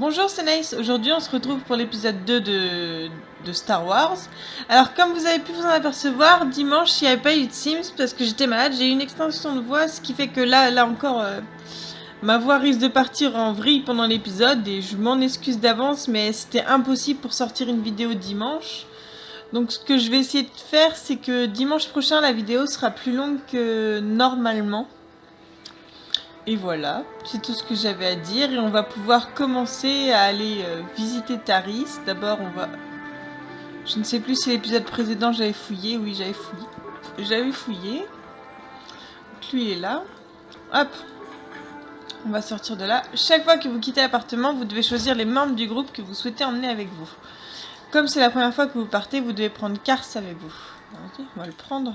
Bonjour, c'est Nice. Aujourd'hui, on se retrouve pour l'épisode 2 de Star Wars. Alors, comme vous avez pu vous en apercevoir, dimanche, il n'y avait pas eu de Sims parce que j'étais malade. J'ai eu une extension de voix, ce qui fait que là encore, ma voix risque de partir en vrille pendant l'épisode et je m'en excuse d'avance, mais c'était impossible pour sortir une vidéo dimanche. Donc, ce que je vais essayer de faire, c'est que dimanche prochain, la vidéo sera plus longue que normalement. Et voilà, c'est tout ce que j'avais à dire et on va pouvoir commencer à aller visiter Taris. D'abord on va... Je ne sais plus si l'épisode précédent j'avais fouillé. Oui, j'avais fouillé. J'avais fouillé. Donc lui il est là. Hop. On va sortir de là. Chaque fois que vous quittez l'appartement, vous devez choisir les membres du groupe que vous souhaitez emmener avec vous. Comme c'est la première fois que vous partez, vous devez prendre Kars avec vous. Ok, on va le prendre.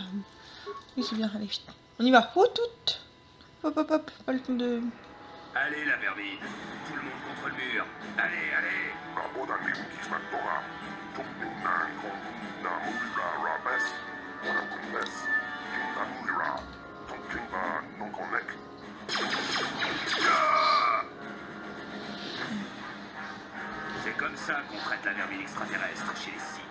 Oui, c'est bien, allez vite. On y va. Oh, tout. Hop, hop, hop. Pas le temps de... Allez la vermine, tout le monde contre le mur. Allez, allez. C'est comme ça qu'on traite la vermine extraterrestre chez les Sith.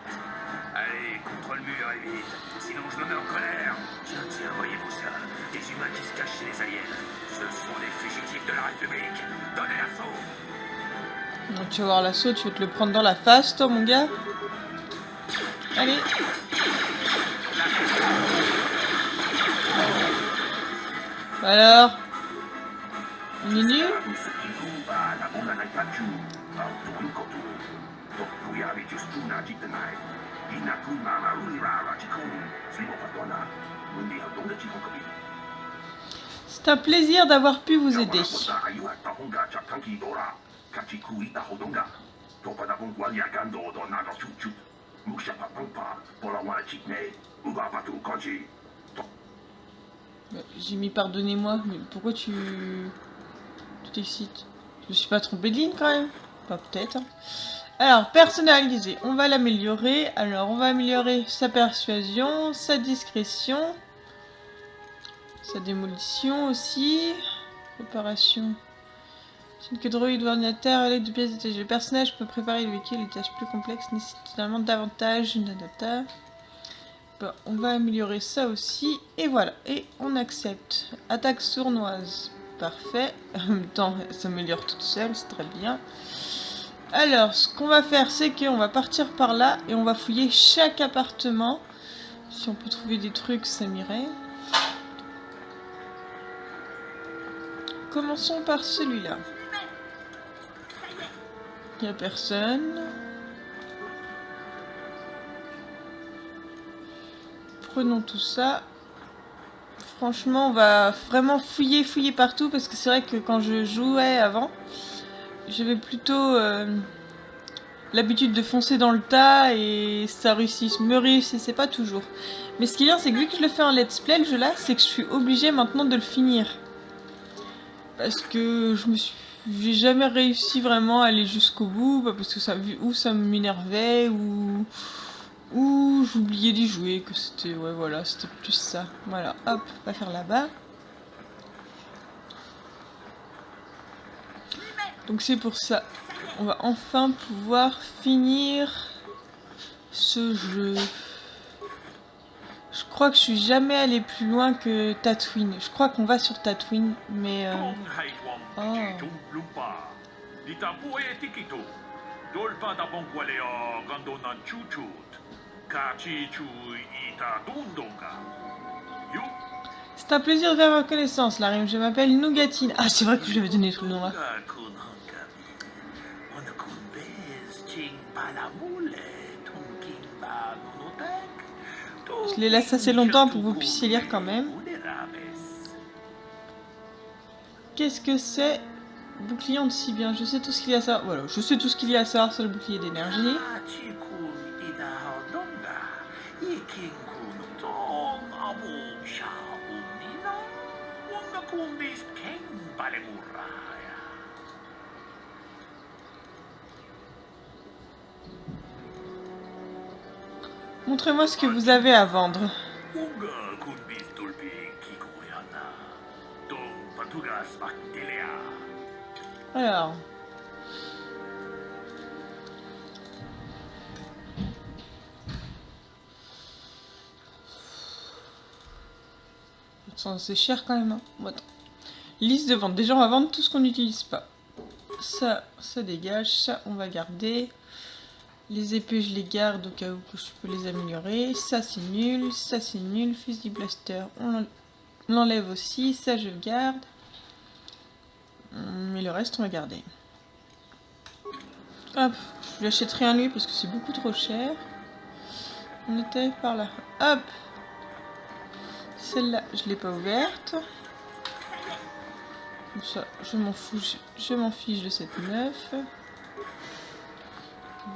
Allez, contre le mur et vite, sinon je me mets en colère. Tiens, voyez-vous ça? Des humains qui se cachent chez les aliens. Ce sont des fugitifs de la République. Donnez l'assaut. Donc, tu vas voir l'assaut, tu vas te le prendre dans la face, toi, mon gars. Allez. Alors, on est nul? C'est un plaisir d'avoir pu vous aider. J'ai mis pardonnez-moi, mais pourquoi tu t'excites? Je me suis pas trompée de ligne quand même? Pas peut-être. Hein. Alors, personnaliser, on va l'améliorer. Alors, on va améliorer sa persuasion, sa discrétion, sa démolition aussi. Préparation. C'est que droïde ou ordinateur à l'aide de pièces détachées. Le personnage peut préparer le véhicule, les tâches plus complexes nécessitent finalement davantage de data. Bon, on va améliorer ça aussi. Et voilà. Et on accepte. Attaque sournoise. Parfait. En même temps, elle s'améliore toute seule. C'est très bien. Alors, ce qu'on va faire, c'est qu'on va partir par là. Et on va fouiller chaque appartement. Si on peut trouver des trucs, ça m'irait. Commençons par celui-là. Il n'y a personne. Prenons tout ça. Franchement, on va vraiment fouiller partout parce que c'est vrai que quand je jouais avant, j'avais plutôt l'habitude de foncer dans le tas et ça me réussissait pas toujours. Mais ce qui est bien, c'est que vu que je le fais en let's play, le jeu là, c'est que je suis obligée maintenant de le finir. Parce que j'ai jamais réussi vraiment à aller jusqu'au bout, parce que ça m'énervait ou j'oubliais d'y jouer, que c'était, ouais voilà, c'était plus ça. Voilà, hop, on va faire là-bas. Donc c'est pour ça, on va enfin pouvoir finir ce jeu. Je crois que je suis jamais allé plus loin que Tatooine. Je crois qu'on va sur Tatooine, mais... Oh. C'est un plaisir de faire votre connaissance, Larim. Je m'appelle Nougatine. Ah, c'est vrai que je lui avais donné tout le nom là. Je les laisse assez longtemps pour que vous puissiez lire quand même. Qu'est-ce que c'est? Bouclier anti-bien. Je sais tout ce qu'il y a à savoir. Voilà, je sais tout ce qu'il y a à savoir sur le bouclier d'énergie. Montrez-moi ce que vous avez à vendre. Alors, C'est cher quand même. Hein. Bon, attends. Liste de vente. Déjà, on va vendre tout ce qu'on n'utilise pas. Ça dégage. Ça, on va garder. Les épées, je les garde au cas où que je peux les améliorer. Ça, c'est nul. Ça, c'est nul. Fusil blaster, on l'enlève aussi. Ça, je garde. Mais le reste, on va garder. Hop, je lui achèterai un lui parce que c'est beaucoup trop cher. On était par là. Hop. Celle-là, je l'ai pas ouverte. Ça, je m'en fous, je m'en fiche de cette 9.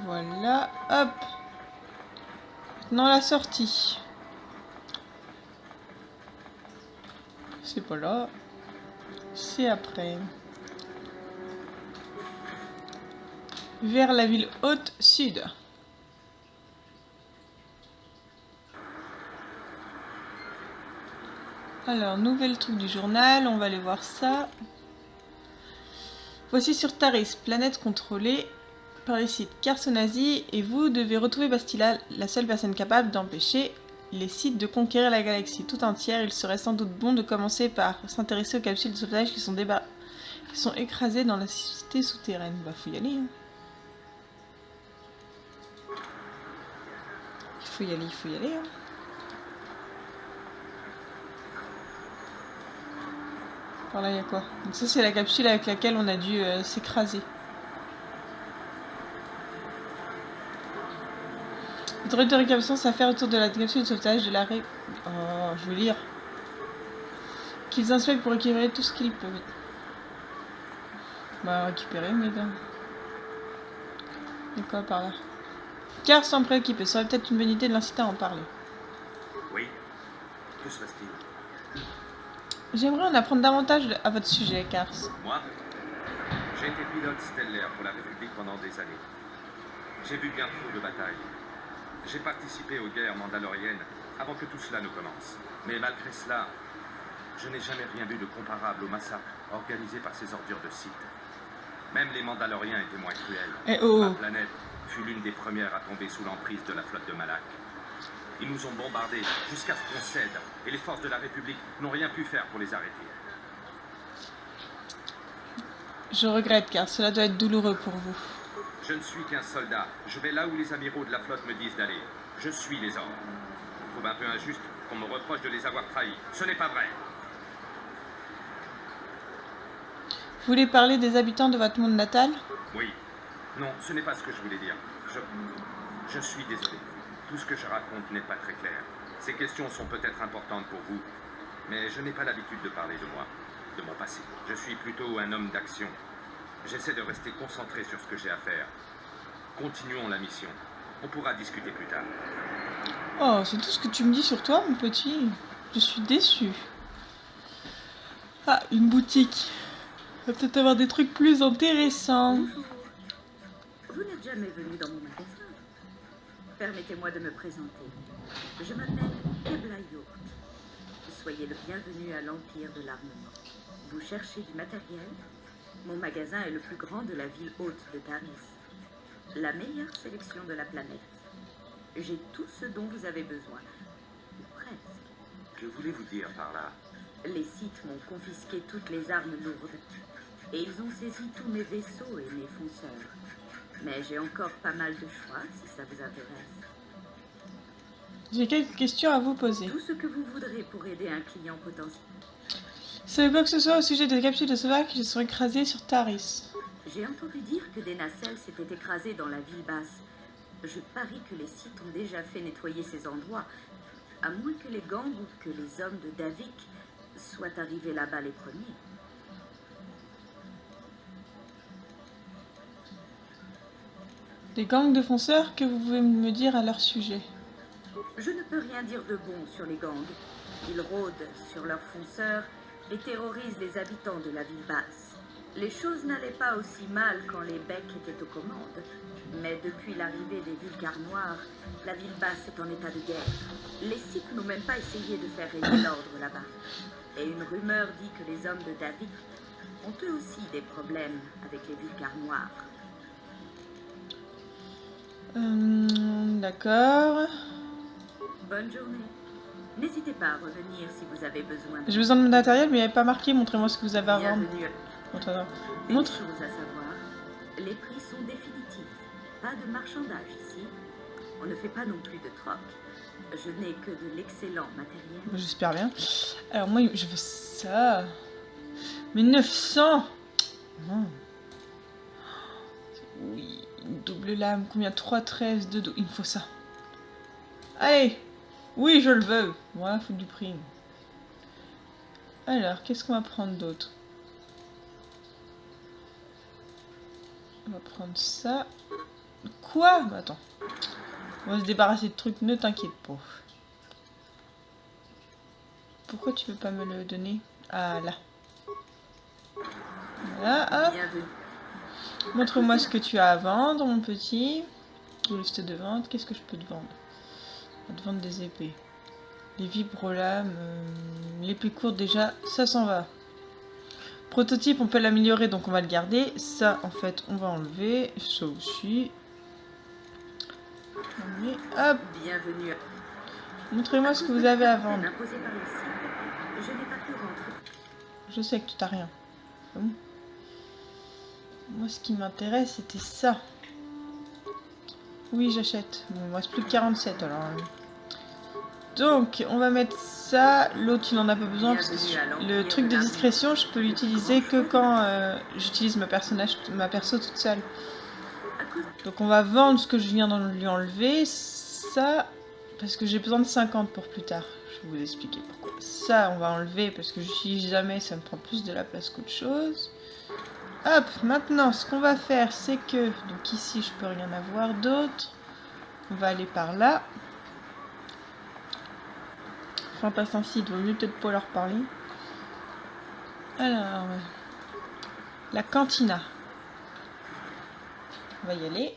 Voilà, hop. Maintenant la sortie. C'est pas là. C'est après. Vers la ville haute sud. Alors, nouvel truc du journal, on va aller voir ça. Voici sur Taris, planète contrôlée par les sites Carsonazi, et vous devez retrouver Bastila, la seule personne capable d'empêcher les sites de conquérir la galaxie tout entière. Il serait sans doute bon de commencer par s'intéresser aux capsules de sauvetage qui sont écrasées dans la cité souterraine. Bah, faut y aller. Hein. Il faut y aller, il faut y aller. Hein. Par là, il y a quoi? Donc ça, c'est la capsule avec laquelle on a dû s'écraser. Le droit de récapitulation à faire autour de la capsule de sauvetage de l'arrêt. Oh, je veux lire. Qu'ils inspectent pour récupérer tout ce qu'ils peuvent. Bah, récupérer, mais bien. Il y a quoi par là? Car sans préoccuper, ça serait peut-être une bonne idée de l'inciter à en parler. Oui. Que se passe-t-il? J'aimerais en apprendre davantage à votre sujet, Cars. Moi, j'ai été pilote stellaire pour la République pendant des années. J'ai vu bien trop de batailles. J'ai participé aux guerres mandaloriennes avant que tout cela ne commence. Mais malgré cela, je n'ai jamais rien vu de comparable au massacre organisé par ces ordures de Sith. Même les Mandaloriens étaient moins cruels. Eh oh. Ma planète fut l'une des premières à tomber sous l'emprise de la flotte de Malak. Ils nous ont bombardés jusqu'à ce qu'on cède, et les forces de la République n'ont rien pu faire pour les arrêter. Je regrette, car cela doit être douloureux pour vous. Je ne suis qu'un soldat. Je vais là où les amiraux de la flotte me disent d'aller. Je suis les ordres. Je trouve un peu injuste qu'on me reproche de les avoir trahis. Ce n'est pas vrai. Vous voulez parler des habitants de votre monde natal? Oui. Non, ce n'est pas ce que je voulais dire. Je suis désolé. Tout ce que je raconte n'est pas très clair. Ces questions sont peut-être importantes pour vous, mais je n'ai pas l'habitude de parler de moi, de mon passé. Je suis plutôt un homme d'action. J'essaie de rester concentré sur ce que j'ai à faire. Continuons la mission. On pourra discuter plus tard. Oh, c'est tout ce que tu me dis sur toi, mon petit. Je suis déçue. Ah, une boutique. Il va peut-être avoir des trucs plus intéressants. Bonjour. Vous n'êtes jamais venu dans mon magasin. Permettez-moi de me présenter. Je m'appelle Ebla Yurt. Soyez le bienvenu à l'Empire de l'Armement. Vous cherchez du matériel? Mon magasin est le plus grand de la ville haute de Taris. La meilleure sélection de la planète. J'ai tout ce dont vous avez besoin. Ou presque. Que voulez-vous dire par là? Les Sith m'ont confisqué toutes les armes lourdes. Et ils ont saisi tous mes vaisseaux et mes fonceurs. Mais j'ai encore pas mal de choix, si ça vous intéresse. J'ai quelques questions à vous poser. Tout ce que vous voudrez pour aider un client potentiel. Savez quoi que ce soit au sujet des capsules de sauvage qui se sont écrasées sur Taris? J'ai entendu dire que des nacelles s'étaient écrasées dans la ville basse. Je parie que les Sith ont déjà fait nettoyer ces endroits, à moins que les gangs ou que les hommes de Davik soient arrivés là-bas les premiers. Des gangs de fonceurs, que vous pouvez me dire à leur sujet? Je ne peux rien dire de bon sur les gangs. Ils rôdent sur leurs fonceurs et terrorisent les habitants de la ville basse. Les choses n'allaient pas aussi mal quand les Becs étaient aux commandes. Mais depuis l'arrivée des Vulcars noirs, la ville basse est en état de guerre. Les Sith n'ont même pas essayé de faire régner l'ordre là-bas. Et une rumeur dit que les hommes de Davik ont eux aussi des problèmes avec les Vulcars noirs. D'accord. Bonne journée. N'hésitez pas à revenir si vous avez besoin de... J'ai besoin de matériel, mais il n'y avait pas marqué. Montrez-moi ce que vous avez à vendre. Bienvenue. Montre, attends. Une Montre. chose à savoir, les prix sont définitifs. Pas de marchandage ici. On ne fait pas non plus de troc. Je n'ai que de l'excellent matériel. J'espère bien. Alors moi, je veux ça. Mais 900. Non. Oui, une double lame. Combien? 3, 13, 2, 2. Il me faut ça. Allez. Oui, je le veux. Voilà, faut du prix. Alors, qu'est-ce qu'on va prendre d'autre? On va prendre ça. Quoi? Bah, attends. On va se débarrasser de trucs, ne t'inquiète pas. Pourquoi tu veux pas me le donner? Ah, là. Voilà, hop. Bienvenue. Montre-moi ce que tu as à vendre, mon petit. Liste de vente. Qu'est-ce que je peux te vendre? On va te vendre des épées. Les vibrolames. Les plus courtes, déjà, ça s'en va. Prototype, on peut l'améliorer, donc on va le garder. Ça, en fait, on va enlever. Ça aussi. Mais, hop. Bienvenue. Montrez-moi ce que vous avez à vendre. Imposé par le site. Je n'ai pas pu rentrer. Je sais que tu n'as rien. C'est bon. Moi, ce qui m'intéresse, c'était ça. Oui, j'achète. Bon, il me reste plus que 47 alors. Donc, on va mettre ça. L'autre, il n'en a pas besoin parce que le truc de discrétion, je peux l'utiliser que quand j'utilise ma perso toute seule. Donc, on va vendre ce que je viens de lui enlever. Ça, parce que j'ai besoin de 50 pour plus tard. Je vais vous expliquer pourquoi. Ça, on va enlever parce que j'utilise jamais. Ça me prend plus de la place qu'autre chose. Hop, maintenant, ce qu'on va faire, c'est que... Donc ici, je peux rien avoir d'autre. On va aller par là. Fantassin site, vaut mieux peut-être pas leur parler. Alors... La cantina. On va y aller.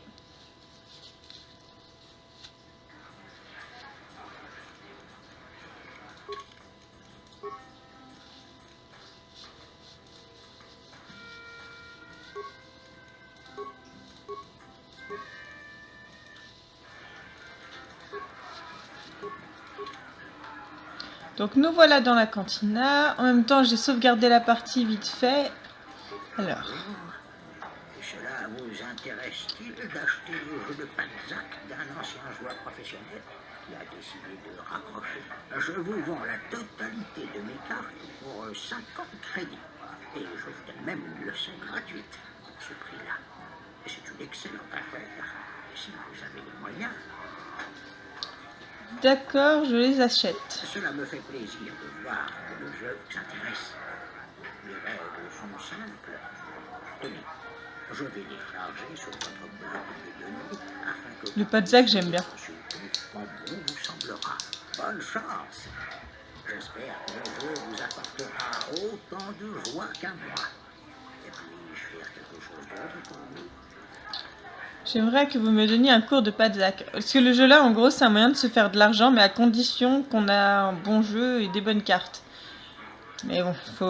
Donc nous voilà dans la cantina. En même temps, j'ai sauvegardé la partie vite fait. Alors. Cela vous intéresse-t-il d'acheter le jeu de Panzac d'un ancien joueur professionnel qui a décidé de raccrocher? Je vous vends la totalité de mes cartes pour 50 crédits. Et je vous donne même une leçon gratuite pour ce prix-là. C'est une excellente affaire. Si vous avez les moyens. D'accord, je les achète. Cela me fait plaisir de voir que le jeu vous intéresse. Les règles sont simples. Tenez, je vais les charger sur votre bloc de données afin que... Le Panzac, j'aime bien. Comme bon vous semblera. Bonne chance. J'espère que le jeu vous apportera autant de joie qu'à moi. Et puis-je faire quelque chose d'autre pour vous? J'aimerais que vous me donniez un cours de Panzac. Parce que le jeu là, en gros, c'est un moyen de se faire de l'argent, mais à condition qu'on a un bon jeu et des bonnes cartes. Mais bon, faut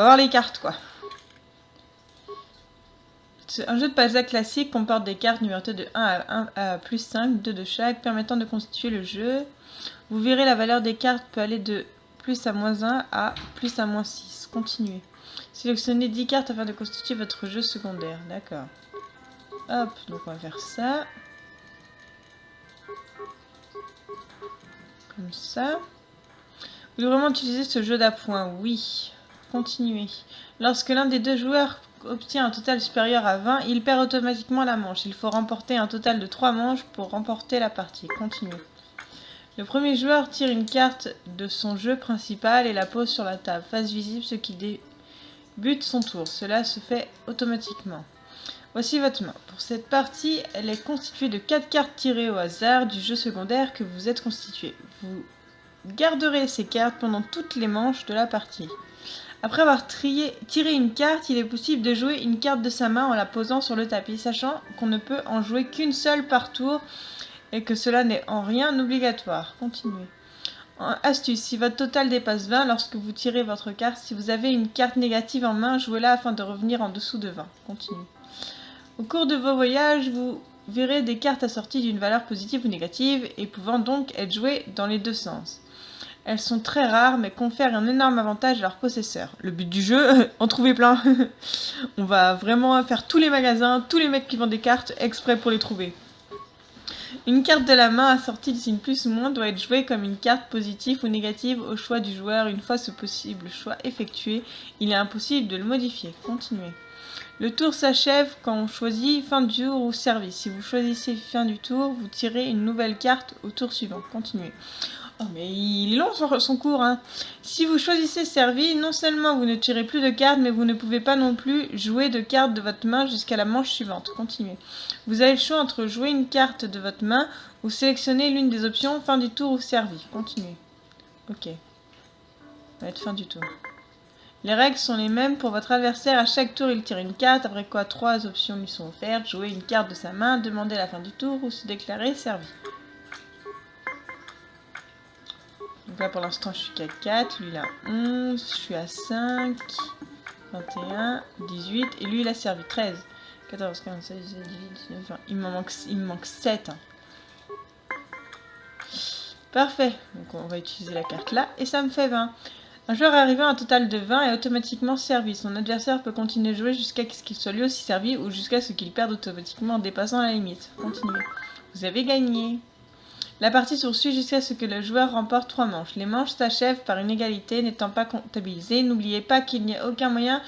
avoir les cartes, quoi. Un jeu de Panzac classique comporte des cartes numérotées de 1 à plus 5, 2 de chaque, permettant de constituer le jeu. Vous verrez, la valeur des cartes peut aller de plus à moins 1 à plus à moins 6. Continuez. Sélectionnez 10 cartes afin de constituer votre jeu secondaire. D'accord. Hop, donc on va faire ça. Comme ça. Vous devez vraiment utiliser ce jeu d'appoint. Oui. Continuez. Lorsque l'un des deux joueurs obtient un total supérieur à 20, il perd automatiquement la manche. Il faut remporter un total de 3 manches pour remporter la partie. Continuez. Le premier joueur tire une carte de son jeu principal et la pose sur la table, face visible, ce qui débute son tour. Cela se fait automatiquement. Voici votre main. Pour cette partie, elle est constituée de 4 cartes tirées au hasard du jeu secondaire que vous êtes constitué. Vous garderez ces cartes pendant toutes les manches de la partie. Après avoir tiré une carte, il est possible de jouer une carte de sa main en la posant sur le tapis, sachant qu'on ne peut en jouer qu'une seule par tour et que cela n'est en rien obligatoire. Continuez. Astuce, si votre total dépasse 20 lorsque vous tirez votre carte, si vous avez une carte négative en main, jouez-la afin de revenir en dessous de 20. Continuez. Au cours de vos voyages, vous verrez des cartes assorties d'une valeur positive ou négative et pouvant donc être jouées dans les deux sens. Elles sont très rares mais confèrent un énorme avantage à leurs possesseurs. Le but du jeu, en trouver plein. On va vraiment faire tous les magasins, tous les mecs qui vendent des cartes exprès pour les trouver. Une carte de la main assortie de signes plus ou moins doit être jouée comme une carte positive ou négative au choix du joueur. Une fois ce possible choix effectué, il est impossible de le modifier. Continuez. Le tour s'achève quand on choisit fin du tour ou service. Si vous choisissez fin du tour, vous tirez une nouvelle carte au tour suivant. Continuez. Oh mais il est long son cours, hein. Si vous choisissez servi, non seulement vous ne tirez plus de cartes, mais vous ne pouvez pas non plus jouer de cartes de votre main jusqu'à la manche suivante. Continuez. Vous avez le choix entre jouer une carte de votre main ou sélectionner l'une des options fin du tour ou servi. Continuez. Ok. Ça va être fin du tour. Les règles sont les mêmes pour votre adversaire. À chaque tour, il tire une carte, après quoi 3 options lui sont offertes. Jouer une carte de sa main, demander la fin du tour ou se déclarer servi. Donc là, pour l'instant, je suis qu'à 4. Lui, il a 11. Je suis à 5. 21. 18. Et lui, il a servi 13. 14, 15, 16, 17, 18, 19, 20. Il me manque 7. Hein. Parfait. Donc, on va utiliser la carte là. Et ça me fait 20. Un joueur arrivé à un total de 20 est automatiquement servi. Son adversaire peut continuer de jouer jusqu'à ce qu'il soit lui aussi servi ou jusqu'à ce qu'il perde automatiquement en dépassant la limite. Continuez. Vous avez gagné. La partie se poursuit jusqu'à ce que le joueur remporte 3 manches. Les manches s'achèvent par une égalité n'étant pas comptabilisée. N'oubliez pas qu'il n'y a aucun moyen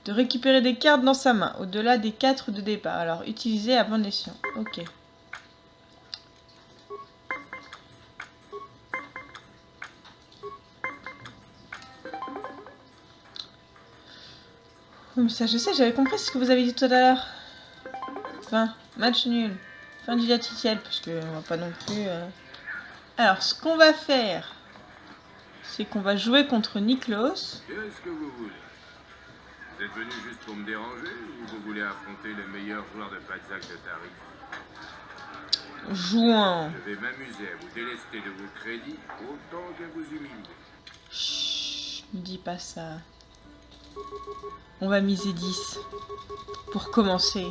de récupérer des cartes dans sa main, au-delà des 4 de départ. Alors, utilisez à bon escient. Ok. Oui, mais ça, je sais, j'avais compris ce que vous avez dit tout à l'heure. Fin, match nul. Fin du logiciel, parce qu'on va pas non plus... Alors, ce qu'on va faire, c'est qu'on va jouer contre Niklos. Qu'est-ce que vous voulez? Vous êtes venu juste pour me déranger ou vous voulez affronter le meilleur joueur de Padzak de Tarif? Jouant. Je vais m'amuser à vous délester de vos crédits autant que vous humilier. Chut, ne dis pas ça. On va miser 10. Pour commencer.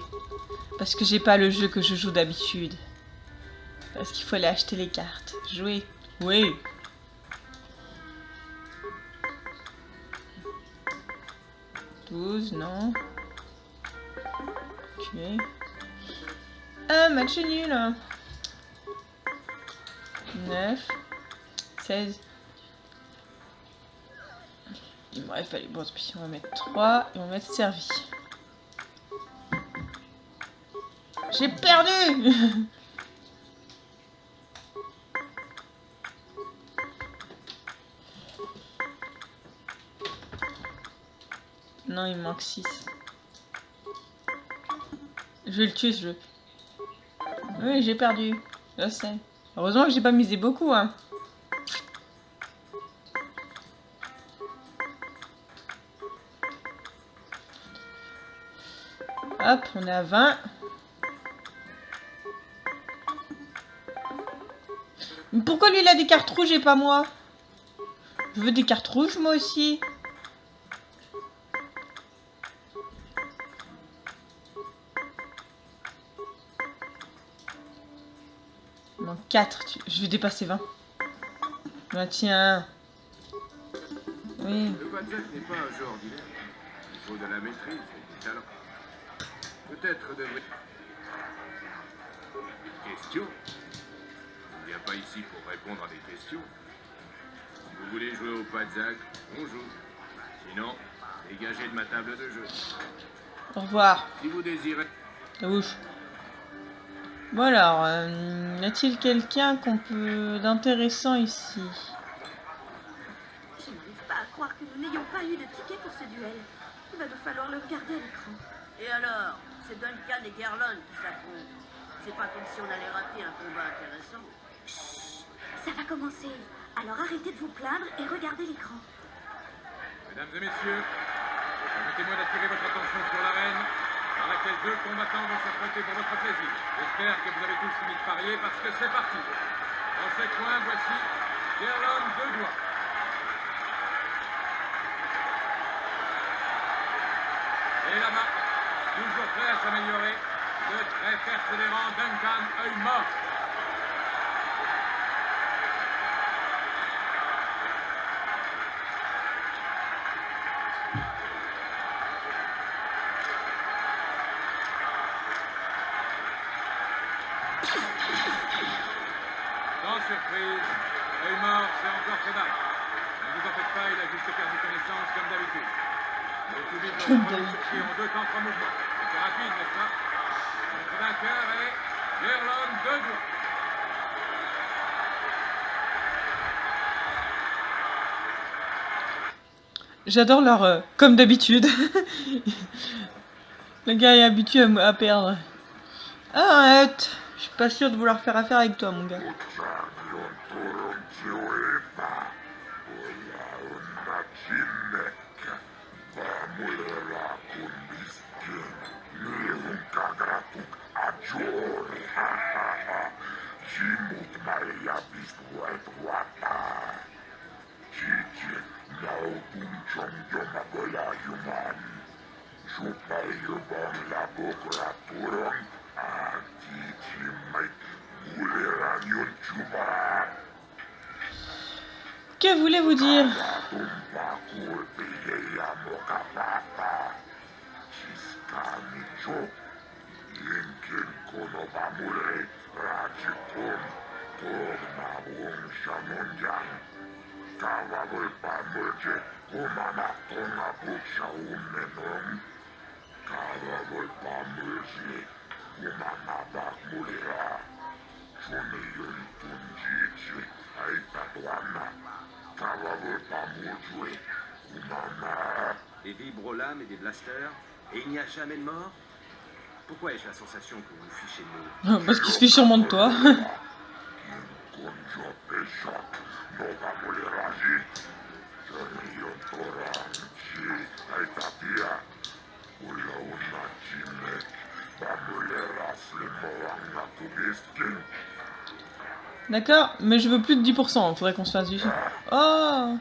Parce que j'ai pas le jeu que je joue d'habitude. Parce qu'il faut aller acheter les cartes. Jouer. Oui. « 12, non. Ok. Ah, match nul. 9. 16. Il m'aurait fallu... Bon, puis on va mettre 3 et on va mettre servi. J'ai perdu. Non, il me manque 6. Je vais le tuer ce jeu. Oui, j'ai perdu. Je sais. Heureusement que j'ai pas misé beaucoup, hein. Hop, on est à 20. Mais pourquoi lui il a des cartes rouges et pas moi? Je veux des cartes rouges moi aussi. Non, 4. Je vais dépasser 20. Bah tiens. Oui. Le Padzak n'est pas un jeu ordinaire. Il faut de la maîtrise et du talent. Peut-être devrait... Question? On ne vient pas ici pour répondre à des questions. Si vous voulez jouer au Padzak, on joue. Sinon, dégagez de ma table de jeu. Au revoir. Si vous désirez... Ouf. Bon alors, y a-t-il quelqu'un qu'on peut d'intéressant ici? Je n'arrive pas à croire que nous n'ayons pas eu de ticket pour ce duel. Il va nous falloir le regarder à l'écran. Et alors, c'est Duncan et Gerlon qui s'affrontent. C'est pas comme si on allait rater un combat intéressant. Ça va commencer. Alors arrêtez de vous plaindre et regardez l'écran. Mesdames et messieurs, permettez-moi d'attirer votre attention sur l'arène dans laquelle 2 combattants vont s'affronter pour votre plaisir. J'espère que vous avez tous fini de parier parce que c'est parti. Dans ces coins, voici Gerlon 2 doigts. Et là-bas, toujours prêt à s'améliorer, le très persévérant Duncan œil mort. Sans surprise, œil mort, c'est encore fait battre. Ne vous en faites pas, il a juste perdu connaissance comme d'habitude. Le public le reprend sur pied en 2 temps 3 mouvements. C'est rapide, n'est-ce pas? Notre vainqueur est Gerlon de Doigt. J'adore leur comme d'habitude. Le gars est habitué à perdre. Ah, arrête. Je suis pas sûre de vouloir faire affaire avec toi, mon gars. Que voulez-vous dire? Des vibro-lames et des blasters, et il n'y a jamais de mort? Pourquoi ai-je la sensation que vous vous fichez de nous? Parce qu'il se fiche sûrement de toi. D'accord, mais je veux plus de 10%, faudrait qu'on se fasse du... Oh!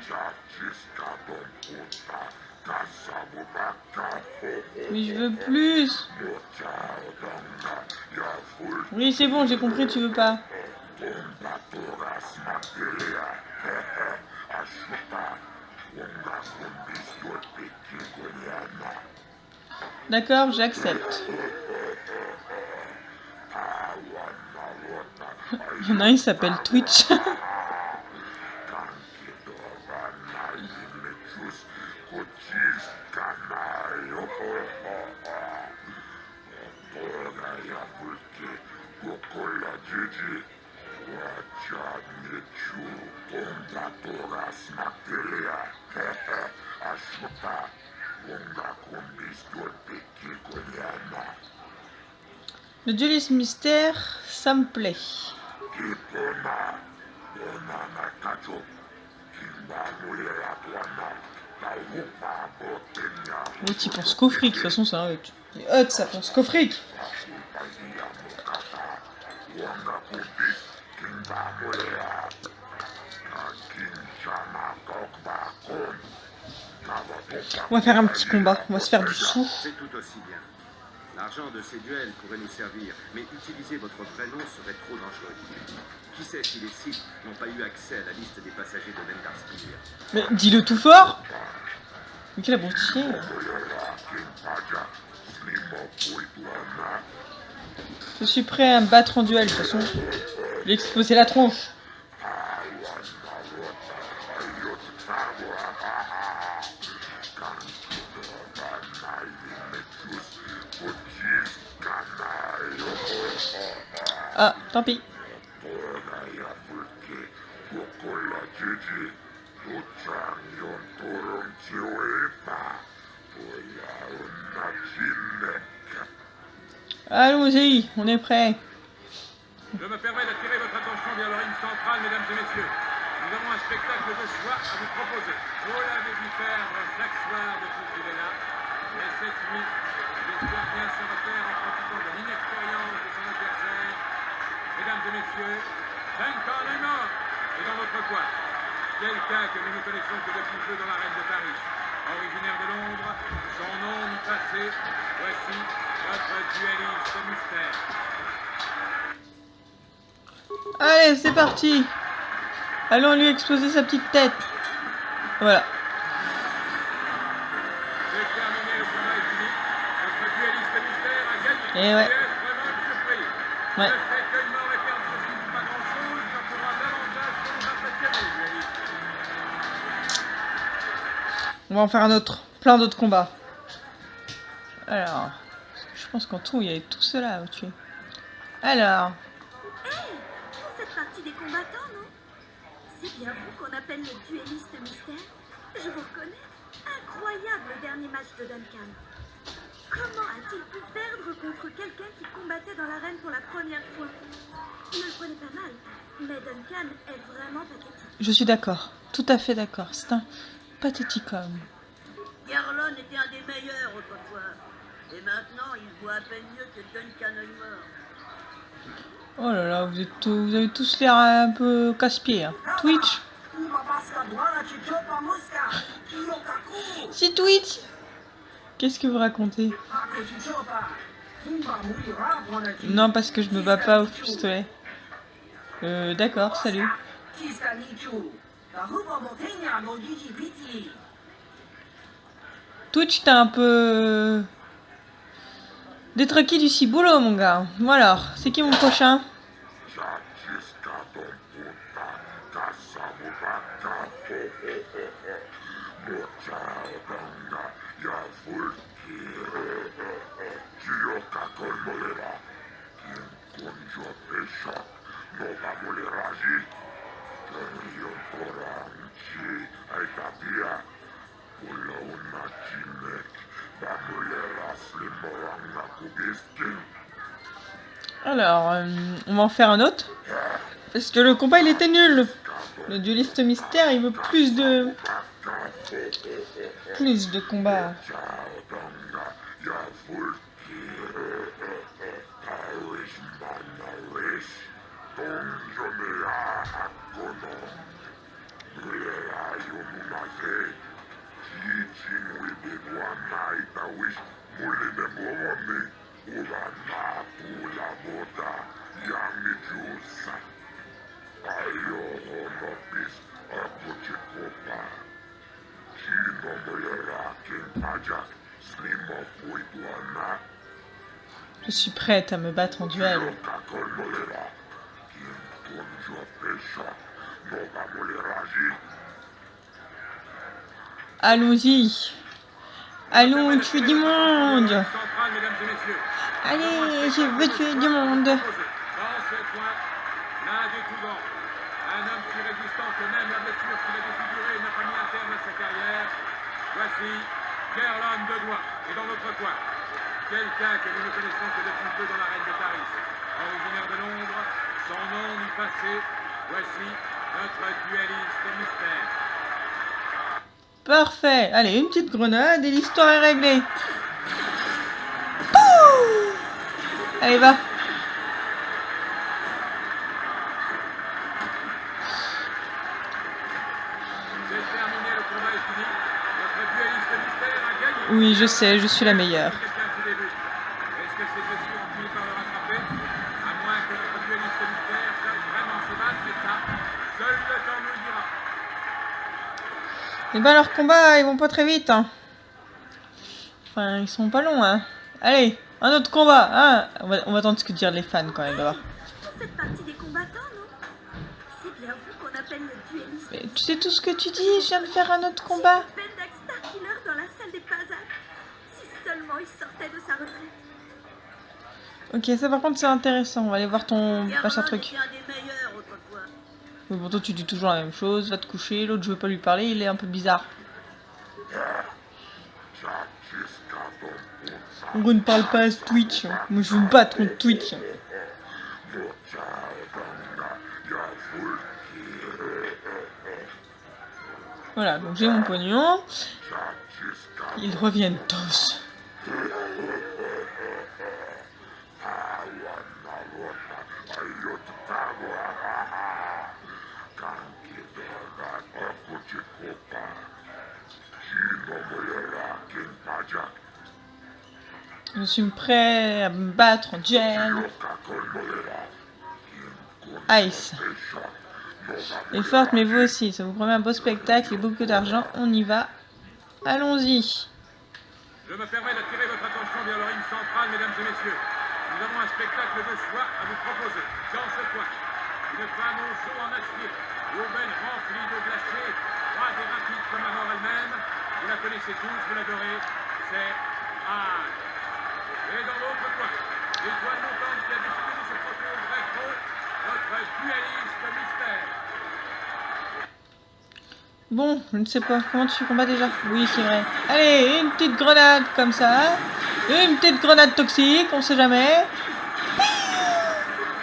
Mais je veux plus! Oui, c'est bon, j'ai compris, tu veux pas. D'accord, j'accepte. Il y en a un, il s'appelle Twitch. Le dueliste mystère, ça me plaît. Oui, tu penses qu'au fric, de toute façon c'est un Hut. Les Huts, ça pense qu'au fric. On va faire un petit combat, on va se faire du sou. C'est tout aussi bien. L'argent de ces duels pourrait nous servir, mais utiliser votre vrai nom serait trop dangereux. Qui sait si les Sith n'ont pas eu accès à la liste des passagers de Mendar Spire? Mais dis-le tout fort. Mais quel abruti. Je suis prêt à me battre en duel, de toute façon. Je vais exploser la tronche. Ah, tant pis. Allons-y, on est prêt. Je me permets d'attirer votre attention vers le ring central, mesdames et messieurs. Nous avons un spectacle de choix à vous proposer. Vous l'avez vu faire chaque soir depuis qu'il est là. Mais cette nuit, j'espère bien se refaire en profitant de l'inexpérience de son adversaire. Mesdames et messieurs, Duncan Raymond est dans notre coin. Quelqu'un que nous ne connaissons que depuis peu dans l'arène de Paris. Originaire de Londres, son nom ni passé. Voici notre dueliste mystère. Allez, c'est parti. Allons lui exploser sa petite tête. Voilà. C'est terminé, le combat est fini. Notre dueliste mystère a gagné. Et ouais. C'est vraiment une surprise. Ouais. Le fait que On va en faire un autre. Plein d'autres combats. Alors, je pense qu'en tout, il y avait tout cela à tuer. Alors, Vous faites partie des combattants, non? C'est bien vous qu'on appelle les duellistes mystères. Je vous reconnais. Incroyable le dernier match de Duncan. Comment a-t-il pu perdre contre quelqu'un qui combattait dans l'arène pour la première fois? Ne le prenez pas mal, mais Duncan est vraiment pathétique. je suis d'accord. Tout à fait d'accord. C'est un pathétique homme. Garlon était un des meilleurs autrefois. Et maintenant, il voit à peine mieux que Duncan Eumer. Oh là là, vous avez tous l'air un peu casse-pied. Hein. Twitch. Si Twitch. Qu'est-ce que vous racontez? Non, parce que je me bats pas au pistolet. D'accord, salut. Twitch, t'as un peu détraqué du ciboulot, mon gars. Bon alors, c'est qui mon prochain? Alors, on va en faire un autre. Parce que le combat, il était nul. Le dueliste mystère, il veut plus de combats. Je suis prête à me battre en duel. Allons-y. Allons tuer du monde. Allez, je veux tuer du monde. Dans ce coin, l'un des tout grands. Un homme si résistant que même la blessure qu'il a défigurée n'a pas mis un terme à sa carrière. Voici Garlon de Doigt. Et dans l'autre coin, quelqu'un que nous ne connaissons que depuis peu dans l'arène de Paris. Originaire de Londres, son nom ni passé. Voici notre duelliste mystère. Parfait. Allez, une petite grenade et l'histoire est réglée. Pouh! Allez, va. C'est terminé, le combat est fini. Notre duelliste mystère a gagné. Oui, je sais, je suis la meilleure. Quelqu'un qui débute. Est-ce que ces blessures ont fini par le rattraper? À moins que notre duelliste mystère sache vraiment se battre, mais ça, seul le temps nous le dira. Et ben leurs combats, ils vont pas très vite. Hein. Enfin, ils sont pas longs. Hein. Allez, un autre combat. Hein. On va attendre ce que disent les fans quand même d'abord. Vous faites partie des combattants, non? C'est bien vous qu'on appelle le duelliste. Mais tu sais tout ce que tu dis, je viens de faire un autre combat. Bendak Starkiller dans la salle des Pazak. Si seulement il sortait de sa retraite. Ok, ça par contre c'est intéressant. On va aller voir ton Garlon machin truc. était un des meilleurs autrefois. Mais bon, toi tu dis toujours la même chose, va te coucher. L'autre je veux pas lui parler, il est un peu bizarre. On ne parle pas à ce Twitch. Moi je veux me battre contre Twitch. Voilà, donc j'ai mon pognon. Ils reviennent tous. Je suis prêt à me battre en duel. Ice. Et forte, mais vous aussi. Ça vous promet un beau spectacle et beaucoup d'argent. On y va. Allons-y. Je me permets d'attirer votre attention vers le ring central, mesdames et messieurs. Nous avons un spectacle de choix à vous proposer. Dans ce coin, une femme au chaud en acier, urbaine remplie de glacés, froide et rapide comme la mort elle-même, Vous la connaissez tous, vous l'adorez. C'est Anne. Et dans l'autre coin, l'étoile montante qui a décidé de se frotter au vrai faux, votre dueliste mystère. Bon, je ne sais pas. Comment tu combats déjà? Oui, c'est vrai. Allez, une petite grenade comme ça. Une petite grenade toxique, on sait jamais.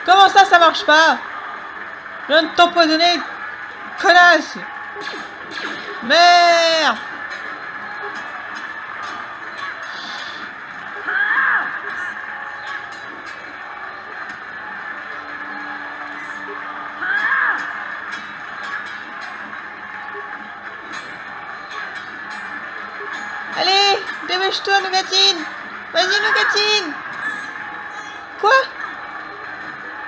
Comment ça marche pas? Je viens de t'empoisonner, connasse! Merde! Allez, dépêche-toi, Nougatine! Vas-y, Nougatine! Quoi?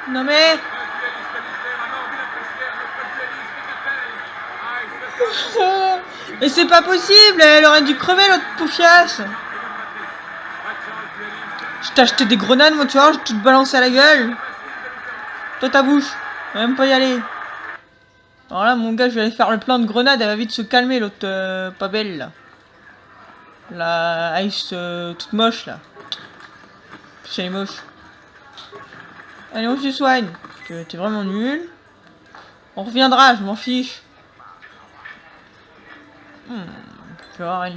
Non mais... Un dueliste mystère a mordu la poussière, notre dueliste est appel. Aïe, Mais c'est pas possible, elle aurait dû crever l'autre poufiasse. Je t'ai acheté des grenades, moi, tu vois, je vais te balancer à la gueule. Toi, ta bouche, on va même pas y aller. Alors là, mon gars, je vais aller faire le plein de grenades, elle va vite se calmer, l'autre pas belle, là. La Ice toute moche, là. Elle est moche. Allez, on se soigne. T'es vraiment nul. On reviendra, je m'en fiche. Je vais voir elle.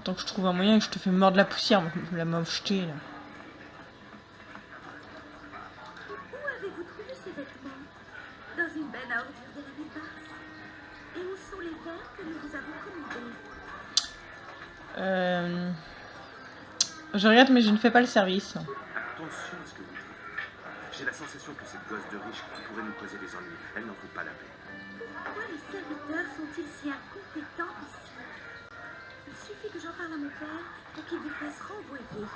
Tant que je trouve un moyen que je te fais mordre la poussière, la mocheté là. Où avez-vous trouvé ces vêtements? Dans une benne à ordures de la ville basse. Et où sont les verres que nous vous avons commandés? Je regrette, mais je ne fais pas le service. Attention à ce que vous dites. J'ai la sensation que cette gosse de riche pourrait nous causer des ennuis. Elle n'en vaut pas la peine. Pourquoi les serviteurs sont-ils si incompétents ici? Il suffit que j'en parle à mon père pour qu'il vous fasse renvoyer.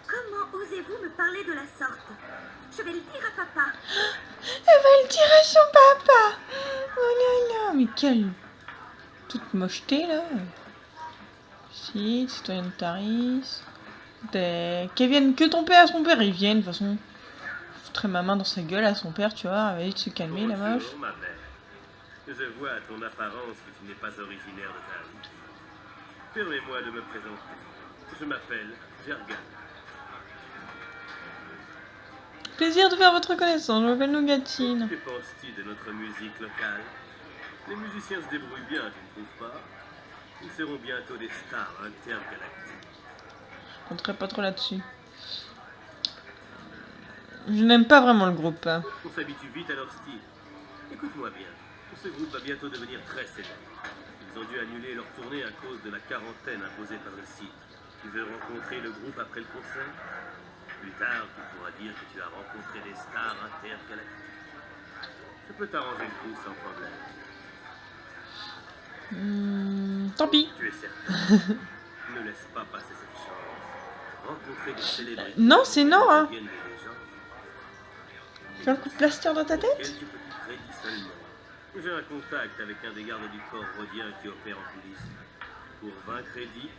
Comment osez-vous me parler de la sorte? Je vais le dire à papa. Elle va le dire à son papa. Oh là là, mais quelle toute mocheté là. Si, citoyen de Taris. Qu'elle vienne, que ton père, son père, ils viennent de toute façon. Je foutrais ma main dans sa gueule à son père, tu vois, elle va vite se calmer la moche. Bonjour, ma mère. Je vois à ton apparence que tu n'es pas originaire de Paris. Permets-moi de me présenter. Je m'appelle Jerga. Plaisir de faire votre connaissance, je m'appelle Nougatine. Que penses-tu de notre musique locale? Les musiciens se débrouillent bien, tu ne trouves pas? Ils seront bientôt des stars intergalactiques. Je compterai pas trop là-dessus. Je n'aime pas vraiment le groupe. On s'habitue vite à leur style. Écoute-moi bien, ce groupe va bientôt devenir très célèbre. Ils ont dû annuler leur tournée à cause de la quarantaine imposée par le site. Tu veux rencontrer le groupe après le concert? Plus tard, tu pourras dire que tu as rencontré des stars intergalactiques. Je peux t'arranger le coup sans problème. Tant pis. Tu es certain? Ne laisse pas passer cette chance. Rencontrer des célébrités. Non, c'est non, hein. Deviennent des légendes. Tu as un coup de plaster dans ta tête? Quelques petits crédits seulement. J'ai un contact avec un des gardes du corps rhodien qui opère en coulisses. Pour 20 crédits,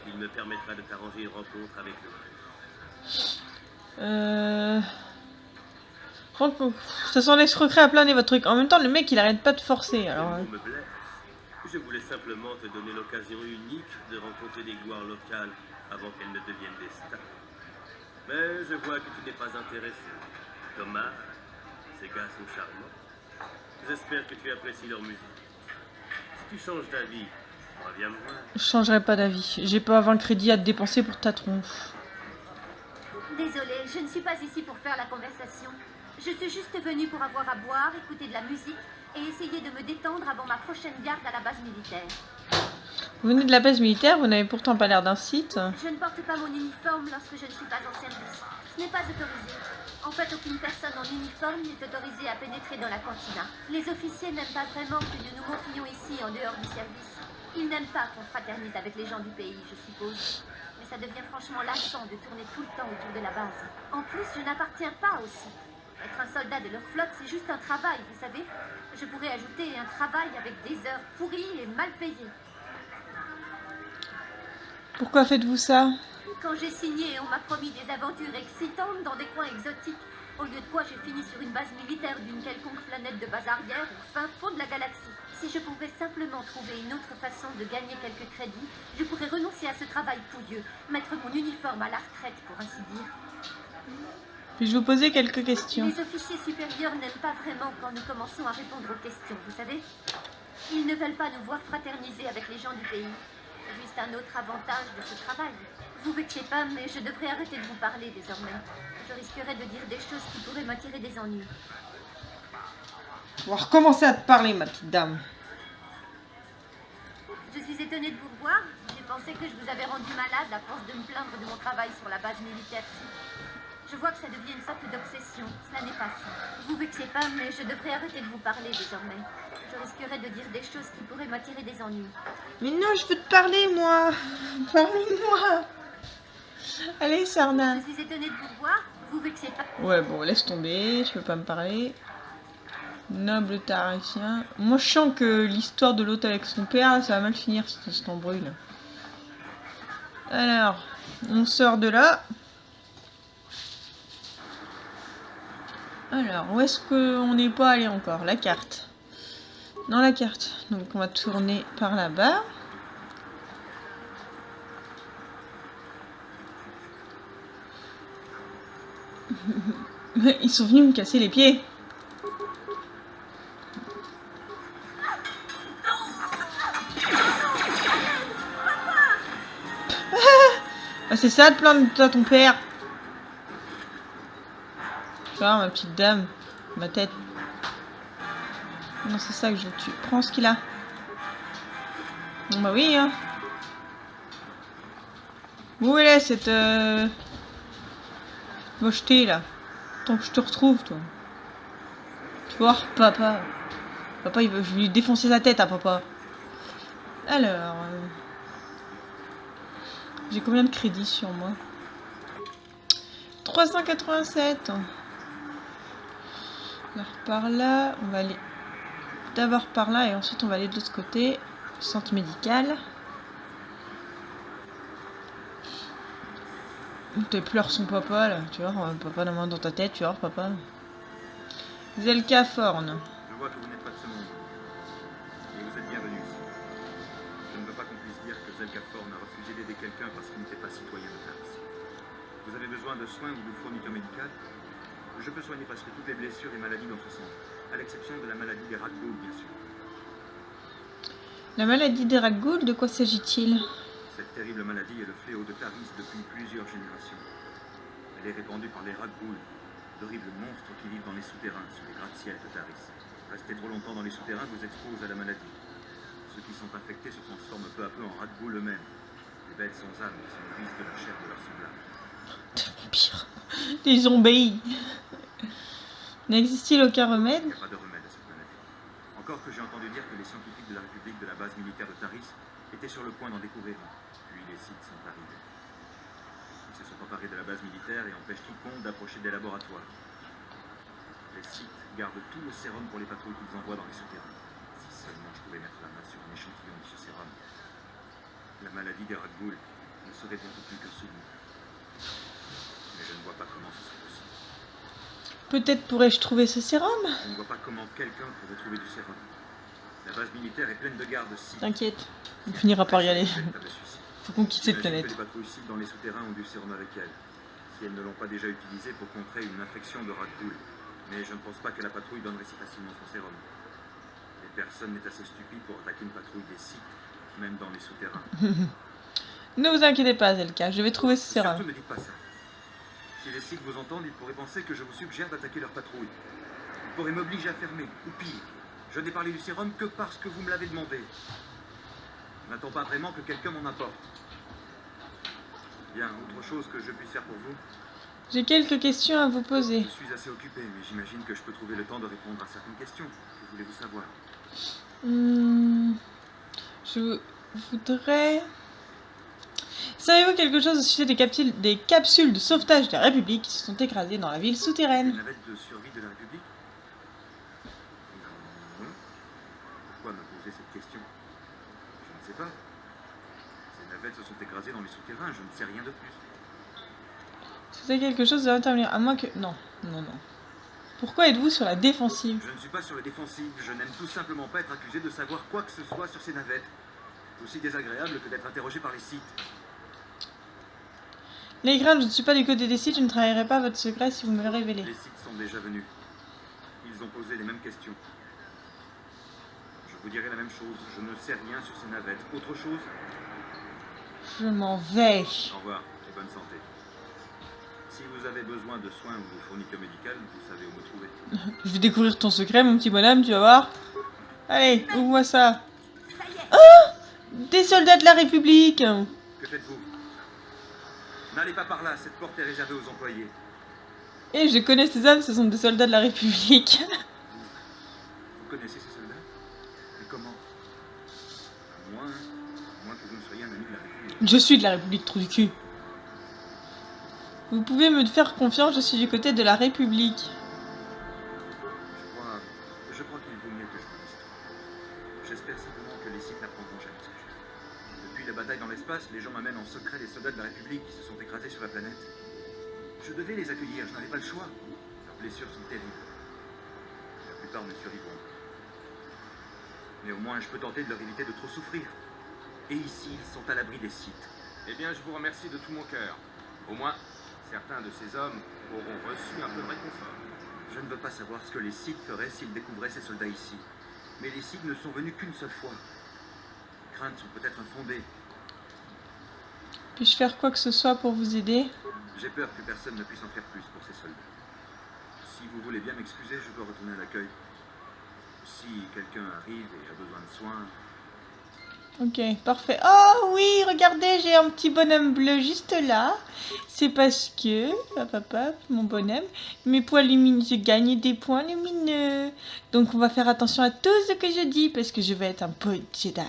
il me permettra de t'arranger une rencontre avec le Ça sent l'escroquerie à plein nez votre truc. En même temps, le mec il arrête pas de forcer. Alors. me blesse. Je voulais simplement te donner l'occasion unique de rencontrer des gloires locales avant qu'elles ne deviennent des stars. Mais je vois que tu n'es pas intéressé. Dommage. Ces gars sont charmants. J'espère que tu apprécies leur musique. Si tu changes d'avis, reviens me voir. Je changerai pas d'avis. J'ai pas 20 crédits à te dépenser pour ta tronche. Désolée, je ne suis pas ici pour faire la conversation. Je suis juste venue pour avoir à boire, écouter de la musique et essayer de me détendre avant ma prochaine garde à la base militaire. Vous venez de la base militaire, vous n'avez pourtant pas l'air d'un site. Je ne porte pas mon uniforme lorsque je ne suis pas en service. Ce n'est pas autorisé. En fait, aucune personne en uniforme n'est autorisée à pénétrer dans la cantina. Les officiers n'aiment pas vraiment que nous nous montrions ici en dehors du service. Ils n'aiment pas qu'on fraternise avec les gens du pays, je suppose. Mais ça devient franchement lassant de tourner tout le temps autour de la base. En plus, je n'appartiens pas au site. Être un soldat de leur flotte, c'est juste un travail, vous savez. Je pourrais ajouter un travail avec des heures pourries et mal payées. Pourquoi faites-vous ça? Quand j'ai signé, on m'a promis des aventures excitantes dans des coins exotiques. Au lieu de quoi, j'ai fini sur une base militaire d'une quelconque planète de base arrière au fin fond de la galaxie. Si je pouvais simplement trouver une autre façon de gagner quelques crédits, je pourrais renoncer à ce travail pouilleux, mettre mon uniforme à la retraite, pour ainsi dire. Puis-je vous poser quelques questions? Les officiers supérieurs n'aiment pas vraiment quand nous commençons à répondre aux questions, vous savez. Ils ne veulent pas nous voir fraterniser avec les gens du pays. Juste un autre avantage de ce travail. Vous vexez pas, mais je devrais arrêter de vous parler désormais. Je risquerais de dire des choses qui pourraient m'attirer des ennuis. On va recommencer à te parler, ma petite dame. Je suis étonnée de vous revoir. J'ai pensé que je vous avais rendu malade à force de me plaindre de mon travail sur la base militaire. Je vois que ça devient une sorte d'obsession. Cela n'est pas ça. Vous vexez pas, mais je devrais arrêter de vous parler désormais. Je risquerais de dire des choses qui pourraient m'attirer des ennuis. Mais non, je veux te parler, moi. Parle-moi. Allez, Sarnan. Je suis étonnée de vous revoir. Vous vexez pas. Ouais, bon, laisse tomber. Tu veux pas me parler. Noble taricien. Moi, je sens que l'histoire de l'autre avec son père, ça va mal finir, cet embrouille là. Alors, on sort de là. Alors, où est-ce qu'on n'est pas allé encore? La carte. Dans la carte. Donc, on va tourner par là-bas. Ils sont venus me casser les pieds. Ah, c'est ça de plaindre à ton père. Tu vois, ma petite dame, ma tête. Non, c'est ça que je veux que tu prends ce qu'il a. Bon, bah oui, hein. Où elle est cette mocheté là? Tant que je te retrouve, toi. Tu vois, papa. Papa, je vais lui défoncer sa tête à papa. Alors. J'ai combien de crédits sur moi? 387. Alors par là, on va aller d'abord par là et ensuite on va aller de l'autre côté. Centre médical. Tes pleurs son papa là, tu vois, papa la main dans ta tête, tu vois, papa. Zelka Forn. Je vois que vous n'êtes pas de ce monde. Et vous êtes bienvenue ici. Je ne veux pas qu'on puisse dire que Zelka Forn a refusé d'aider quelqu'un parce qu'il n'était pas citoyen de Taris. Vous avez besoin de soins ou de fournitures médicales? Je peux soigner presque toutes les blessures et maladies dans ce centre, à l'exception de la maladie des Rakghouls, bien sûr. La maladie des Rakghouls, de quoi s'agit-il? Cette terrible maladie est le fléau de Taris depuis plusieurs générations. Elle est répandue par les Rakghouls, d'horribles monstres qui vivent dans les souterrains, sur les gratte-ciels de Taris. Rester trop longtemps dans les souterrains vous expose à la maladie. Ceux qui sont infectés se transforment peu à peu en Rakghouls eux-mêmes. Les bêtes sans âme qui se nourrissent de la chair de leurs semblables. Des vampires. Des zombies. N'existe-t-il aucun remède? Il n'y a pas de remède à cette maladie. Encore que j'ai entendu dire que les scientifiques de la République de la base militaire de Taris étaient sur le point d'en découvrir un. Puis les sites sont arrivés. Ils se sont emparés de la base militaire et empêchent quiconque d'approcher des laboratoires. Les sites gardent tout le sérum pour les patrouilles qu'ils envoient dans les souterrains. Si seulement je pouvais mettre la main sur un échantillon de ce sérum. La maladie des Rakghouls ne serait bientôt plus qu'un souvenir. Mais je ne vois pas comment ce serait possible. Peut-être pourrais-je trouver ce sérum? Je ne vois pas comment quelqu'un pourrait trouver du sérum. La base militaire est pleine de gardes sites. T'inquiète, on finira par y aller. Pas de suicide. Faut qu'on quitte cette J'imagine planète. que les patrouilles sites dans les souterrains ont du sérum avec elles. Si elles ne l'ont pas déjà utilisé pour contrer une infection de Rakghoul. Mais je ne pense pas que la patrouille donnerait si facilement son sérum. Et personne n'est assez stupide pour attaquer une patrouille des sites, même dans les souterrains. Ne vous inquiétez pas, Zelka, je vais trouver ce sérum. Surtout ne dites pas ça. Si les sites vous entendent, ils pourraient penser que je vous suggère d'attaquer leur patrouille. Ils pourraient m'obliger à fermer, ou pire. Je n'ai parlé du sérum que parce que vous me l'avez demandé. Je n'attends pas vraiment que quelqu'un m'en apporte. Bien, autre chose que je puisse faire pour vous? J'ai quelques questions à vous poser. Je suis assez occupé, mais j'imagine que je peux trouver le temps de répondre à certaines questions. Que voulez-vous savoir? Je voudrais... Savez-vous quelque chose au sujet des capsules de sauvetage de la République qui se sont écrasées dans la ville Les souterraine? navettes de survie de la République? Non. Pourquoi me poser cette question? Je ne sais pas. Ces navettes se sont écrasées dans les souterrains, je ne sais rien de plus. C'est quelque chose de l'intervenir, à moins que... Non, Non, non. Pourquoi êtes-vous sur la défensive? Je ne suis pas sur la défensive, je n'aime tout simplement pas être accusé de savoir quoi que ce soit sur ces navettes. Aussi désagréable que d'être interrogé par les Sith. Les grains, je ne suis pas du côté des Sith, je ne trahirai pas votre secret si vous me le révélez. Les Sith sont déjà venus. Ils ont posé les mêmes questions. Je vous dirai la même chose, je ne sais rien sur ces navettes. Autre chose? Je m'en vais. Au revoir et bonne santé. Si vous avez besoin de soins ou de fourniture médicale, vous savez où me trouver. Je vais découvrir ton secret, mon petit bonhomme, tu vas voir. Allez, ouvre-moi ça. Ça y est. Oh, des soldats de la République. Que faites-vous? N'allez pas par là, cette porte est réservée aux employés. Et je connais ces hommes, ce sont des soldats de la République. Vous connaissez ces soldats? Mais comment? À moins que vous ne soyez un ami de la République. Je suis de la République, trou du cul. Vous pouvez me faire confiance, je suis du côté de la République. Je crois qu'il vaut mieux que je vous dise tout. J'espère simplement que les Sith n'apprendront jamais ce que je fais. Depuis la bataille dans l'espace, les gens m'amènent en secret les soldats de la République qui se sont écrasés sur la planète. Je devais les accueillir, je n'avais pas le choix. Leurs blessures sont terribles. La plupart ne survivront. Mais au moins, je peux tenter de leur éviter de trop souffrir. Et ici, ils sont à l'abri des Sith. Eh bien, je vous remercie de tout mon cœur. Au moins, certains de ces hommes auront reçu un peu de réconfort. Je ne veux pas savoir ce que les Sith feraient s'ils découvraient ces soldats ici. Mais les Sith ne sont venus qu'une seule fois. Les craintes sont peut-être infondées. Puis-je faire quoi que ce soit pour vous aider? J'ai peur que personne ne puisse en faire plus pour ces soldats. Si vous voulez bien m'excuser, je peux retourner à l'accueil. Si quelqu'un arrive et a besoin de soins... Ok, parfait. Oh oui, regardez, j'ai un petit bonhomme bleu juste là. C'est parce que, mon bonhomme, mes points lumineux, j'ai gagné des points lumineux. Donc on va faire attention à tout ce que je dis parce que je vais être un peu Jedi.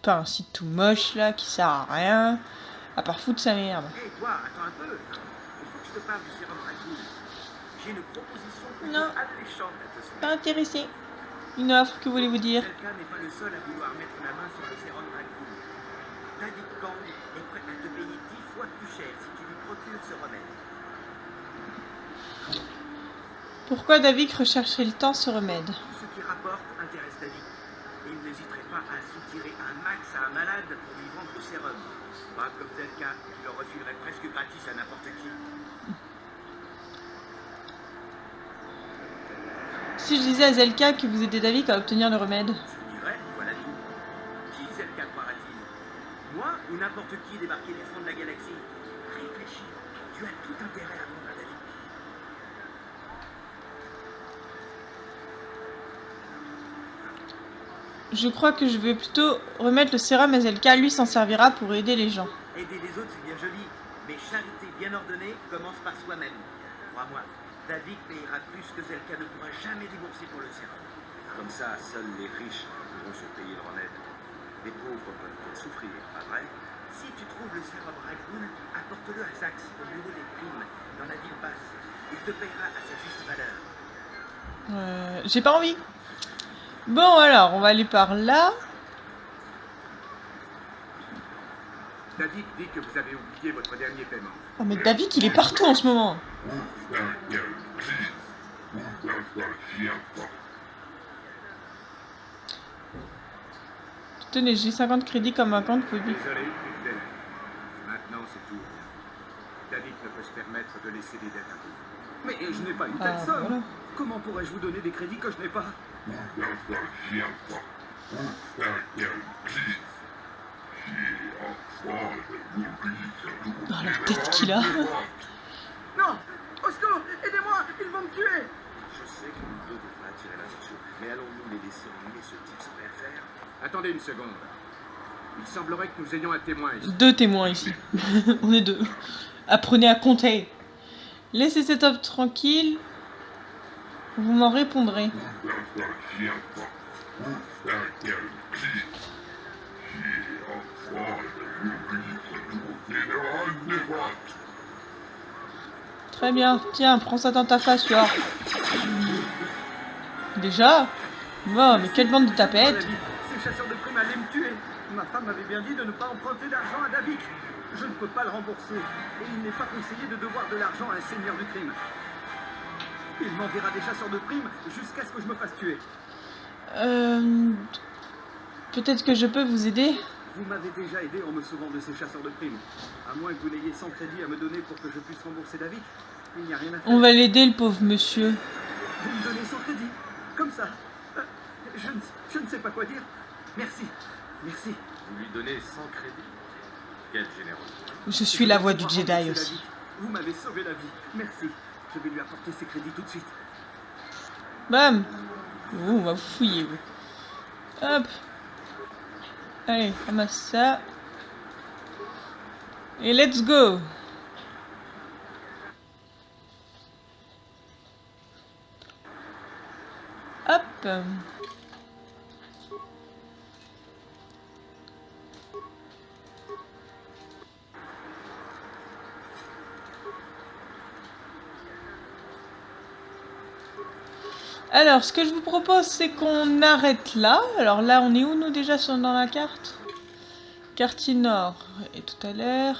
Pas un site tout moche là qui sert à rien, à part foutre sa merde. Hé, toi, attends un peu. Il faut que je te parle du sérum Ragoul. J'ai une proposition plutôt Non. alléchante à te soumettre. Pas intéressé. Une offre, que voulez-vous dire? Quelqu'un n'est pas le seul à vouloir mettre la main sur le sérum Ragoul. David Kang est prêt à te payer 10 fois plus cher si tu lui procures ce remède. Pourquoi David rechercherait le temps ce remède? Tout ce qui rapporte intéresse David. Et il n'hésiterait pas à soutirer un max à un malade pour lui vendre le sérum. Pas comme Zelka, qui le refilerait presque gratis à n'importe qui. Si je disais à Zelka que vous aidez David à obtenir le remède? Je dirais, voilà tout. Qui Zelka croira-t-il? Moi ou n'importe qui débarqué du fond de la galaxie? Réfléchis, tu as tout intérêt à vendre à David. Je crois que je vais plutôt remettre le sérum à Zelka, lui s'en servira pour aider les gens. Aider les autres, c'est bien joli, mais charité bien ordonnée commence par soi-même. Crois-moi, David payera plus que Zelka ne pourra jamais débourser pour le sérum. Comme ça, seuls les riches pourront se payer le remède. Les pauvres peuvent peut-être souffrir, pas vrai? Si tu trouves le sérum Ragoul, apporte-le à Zax au bureau des primes, dans la ville basse. Il te payera à sa juste valeur. J'ai pas envie. Bon alors, on va aller par là. David dit que vous avez oublié votre dernier paiement. Oh mais David, il est partout en ce moment. Tenez, j'ai 50 crédits comme un compte, vous pouvez... Désolé, Big. Maintenant, c'est tout. David ne peut se permettre de laisser des dettes à vous. Mais je n'ai pas une telle Ah, somme. voilà. Comment pourrais-je vous donner des crédits que je n'ai pas? Oh, la tête qu'il a. Non! Au secours! Aidez-moi! Ils vont me tuer! Je sais que nous deux devons attirer l'attention, mais allons-nous les laisser emmener ce type sans rien faire? Attendez une seconde. Il semblerait que nous ayons un témoin ici. 2 témoins ici. On est 2. Apprenez à compter. Laissez cet homme tranquille. Vous m'en répondrez. Très bien. Tiens, prends ça dans ta face, tu vois. Déjà? Bon, mais quelle bande de tapettes. David, ces chasseurs de primes allaient me tuer. Ma femme m'avait bien dit de ne pas emprunter d'argent à David. Je ne peux pas le rembourser. Et il n'est pas conseillé de devoir de l'argent à un seigneur du crime. Il m'enverra des chasseurs de primes jusqu'à ce que je me fasse tuer. Peut-être que je peux vous aider. Vous m'avez déjà aidé en me sauvant de ces chasseurs de primes. À moins que vous n'ayez 100 crédits à me donner pour que je puisse rembourser David, il n'y a rien à faire. On va l'aider, le pauvre monsieur. Vous me donnez 100 crédits, comme ça. Je ne sais pas quoi dire. Merci, merci. Vous lui donnez 100 crédits. Quelle générosité. Je suis la voix du Jedi aussi. Vous m'avez sauvé la vie. Merci. Je vais lui apporter ses crédits tout de suite. Bam. Oh, on va vous fouiller, vous. Hop. Allez, ramasse ça. Et let's go. Hop. Alors, ce que je vous propose, c'est qu'on arrête là. Alors là, on est où, nous, déjà, dans la carte? Quartier Nord. Et tout à l'heure,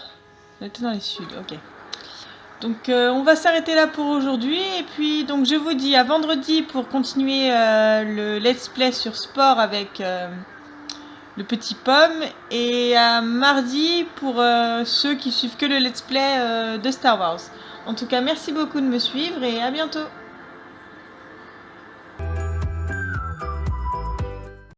on était dans les Suds. Ok. Donc, on va s'arrêter là pour aujourd'hui. Et puis, donc, je vous dis à vendredi pour continuer le let's play sur Sport avec le petit Pomme. Et à mardi pour ceux qui suivent que le let's play de Star Wars. En tout cas, merci beaucoup de me suivre et à bientôt.